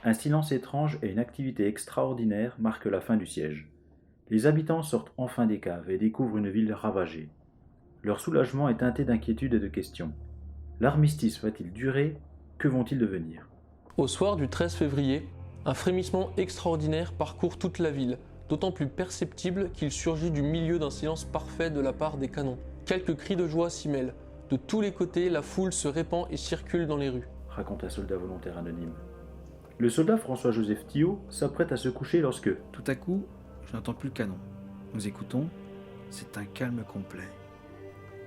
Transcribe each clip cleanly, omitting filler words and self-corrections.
Un silence étrange et une activité extraordinaire marquent la fin du siège. Les habitants sortent enfin des caves et découvrent une ville ravagée. Leur soulagement est teinté d'inquiétude et de questions. L'armistice va-t-il durer? Que vont-ils devenir? Au soir du 13 février, un frémissement extraordinaire parcourt toute la ville, d'autant plus perceptible qu'il surgit du milieu d'un silence parfait de la part des canons. Quelques cris de joie s'y mêlent. De tous les côtés, la foule se répand et circule dans les rues. Raconte un soldat volontaire anonyme. Le soldat François-Joseph Thiault s'apprête à se coucher lorsque, Tout à coup, je n'entends plus le canon. Nous écoutons, c'est un calme complet.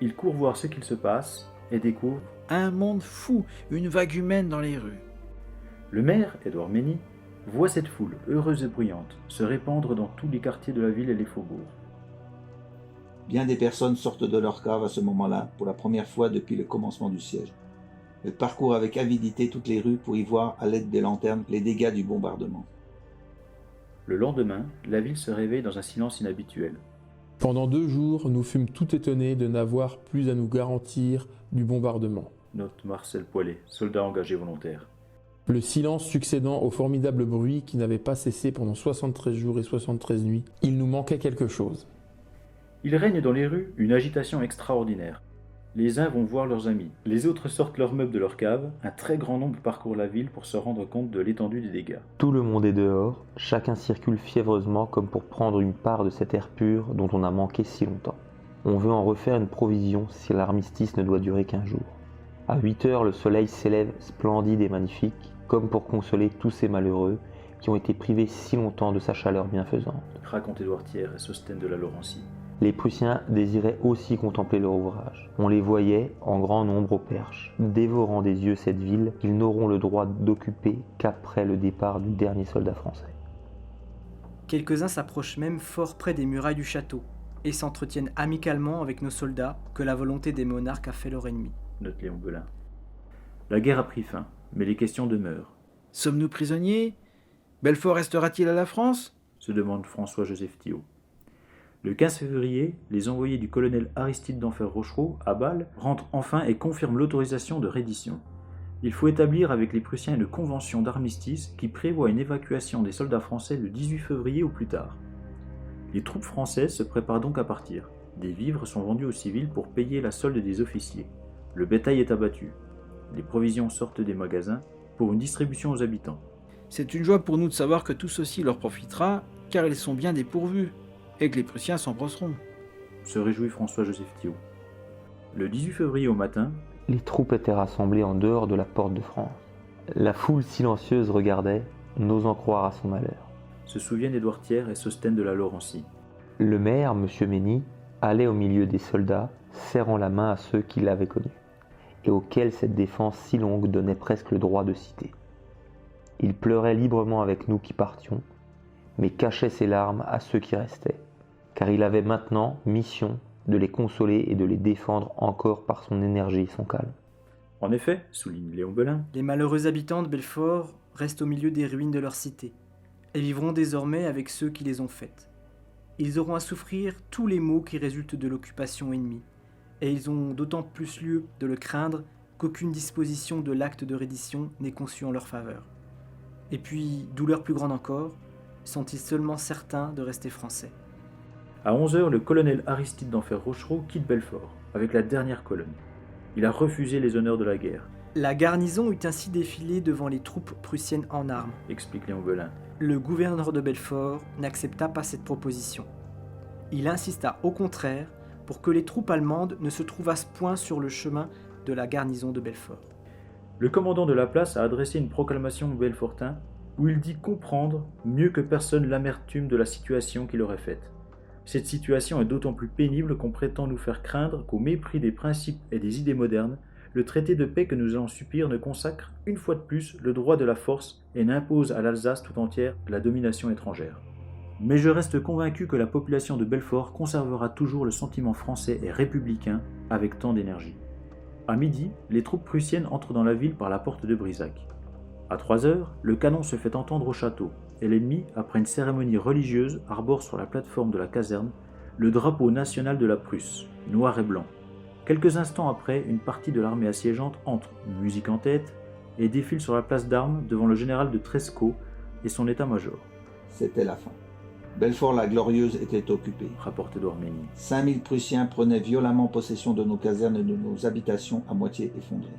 il court voir ce qu'il se passe et découvre Un monde fou, une vague humaine dans les rues. le maire, Édouard Mény, voit cette foule, heureuse et bruyante, se répandre dans tous les quartiers de la ville et les faubourgs. Bien des personnes sortent de leur cave à ce moment-là, pour la première fois depuis le commencement du siège. Elles parcourent avec avidité toutes les rues pour y voir, à l'aide des lanternes, les dégâts du bombardement. Le lendemain, la ville se réveille dans un silence inhabituel. Pendant 2 jours, nous fûmes tout étonnés de n'avoir plus à nous garantir du bombardement. Note Marcel Poilet, soldat engagé volontaire. Le silence succédant au formidable bruit qui n'avait pas cessé pendant 73 jours et 73 nuits, il nous manquait quelque chose. Il règne dans les rues une agitation extraordinaire. Les uns vont voir leurs amis, les autres sortent leurs meubles de leur cave, un très grand nombre parcourt la ville pour se rendre compte de l'étendue des dégâts. Tout le monde est dehors, chacun circule fiévreusement comme pour prendre une part de cet air pur dont on a manqué si longtemps. On veut en refaire une provision si l'armistice ne doit durer qu'1 jour. À 8 heures, le soleil s'élève splendide et magnifique, comme pour consoler tous ces malheureux qui ont été privés si longtemps de sa chaleur bienfaisante. Raconte Édouard Thiers et Sostène de la Laurencie. Les Prussiens désiraient aussi contempler leur ouvrage. On les voyait en grand nombre aux perches, dévorant des yeux cette ville qu'ils n'auront le droit d'occuper qu'après le départ du dernier soldat français. Quelques-uns s'approchent même fort près des murailles du château et s'entretiennent amicalement avec nos soldats que la volonté des monarques a fait leur ennemi. Note Léon Belin. La guerre a pris fin, mais les questions demeurent. Sommes-nous prisonniers? Belfort restera-t-il à la France? Se demande François-Joseph Thiault. Le 15 février, les envoyés du colonel Aristide d'Enfer-Rochereau, à Bâle, rentrent enfin et confirment l'autorisation de reddition. Il faut établir avec les Prussiens une convention d'armistice qui prévoit une évacuation des soldats français le 18 février au plus tard. Les troupes françaises se préparent donc à partir. Des vivres sont vendus aux civils pour payer la solde des officiers. Le bétail est abattu. Les provisions sortent des magasins pour une distribution aux habitants. C'est une joie pour nous de savoir que tout ceci leur profitera, car ils sont bien dépourvus, et que les Prussiens s'en brosseront. Se réjouit François-Joseph Thiault. Le 18 février au matin, Les troupes étaient rassemblées en dehors de la porte de France. La foule silencieuse regardait, n'osant croire à son malheur. se souviennent Édouard Thiers et Sostène de la Laurencie. Le maire, M. Mény, allait au milieu des soldats, serrant la main à ceux qui l'avaient connu, et auxquels cette défense si longue donnait presque le droit de citer. Il pleurait librement avec nous qui partions, mais cachait ses larmes à ceux qui restaient, car il avait maintenant mission de les consoler et de les défendre encore par son énergie et son calme. En effet, souligne Léon Belin, Les malheureux habitants de Belfort restent au milieu des ruines de leur cité et vivront désormais avec ceux qui les ont faites. Ils auront à souffrir tous les maux qui résultent de l'occupation ennemie, et ils ont d'autant plus lieu de le craindre qu'aucune disposition de l'acte de reddition n'est conçue en leur faveur. Et puis, douleur plus grande encore, sont-ils seulement certains de rester français. à 11h, le colonel Aristide d'Enfer-Rochereau quitte Belfort, avec la dernière colonne. Il a refusé les honneurs de la guerre, La garnison eut ainsi défilé devant les troupes prussiennes en armes. explique Léon Belin. Le gouverneur de Belfort n'accepta pas cette proposition. Il insista au contraire pour que les troupes allemandes ne se trouvassent point sur le chemin de la garnison de Belfort. Le commandant de la place a adressé une proclamation aux Belfortins où il dit comprendre mieux que personne l'amertume de la situation qu'il aurait faite. Cette situation est d'autant plus pénible qu'on prétend nous faire craindre qu'au mépris des principes et des idées modernes, le traité de paix que nous allons subir ne consacre, une fois de plus, le droit de la force et n'impose à l'Alsace tout entière la domination étrangère. Mais je reste convaincu que la population de Belfort conservera toujours le sentiment français et républicain avec tant d'énergie. À midi, les troupes prussiennes entrent dans la ville par la porte de Brisac. À 3h, le canon se fait entendre au château, et l'ennemi, après une cérémonie religieuse, arbore sur la plateforme de la caserne le drapeau national de la Prusse, noir et blanc. Quelques instants après, une partie de l'armée assiégeante entre, musique en tête, et défilent sur la place d'armes devant le général de Tresco et son état-major. C'était la fin. Belfort la Glorieuse était occupée. Rapporte Édouard Mény. 5000 Prussiens prenaient violemment possession de nos casernes et de nos habitations à moitié effondrées.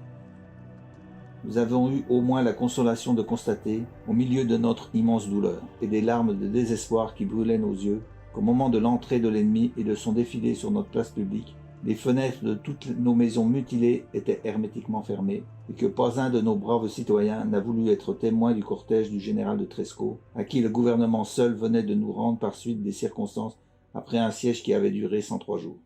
Nous avons eu au moins la consolation de constater, au milieu de notre immense douleur et des larmes de désespoir qui brûlaient nos yeux, qu'au moment de l'entrée de l'ennemi et de son défilé sur notre place publique, les fenêtres de toutes nos maisons mutilées étaient hermétiquement fermées et que pas un de nos braves citoyens n'a voulu être témoin du cortège du général de Tresco, à qui le gouvernement seul venait de nous rendre par suite des circonstances après un siège qui avait duré 103 jours.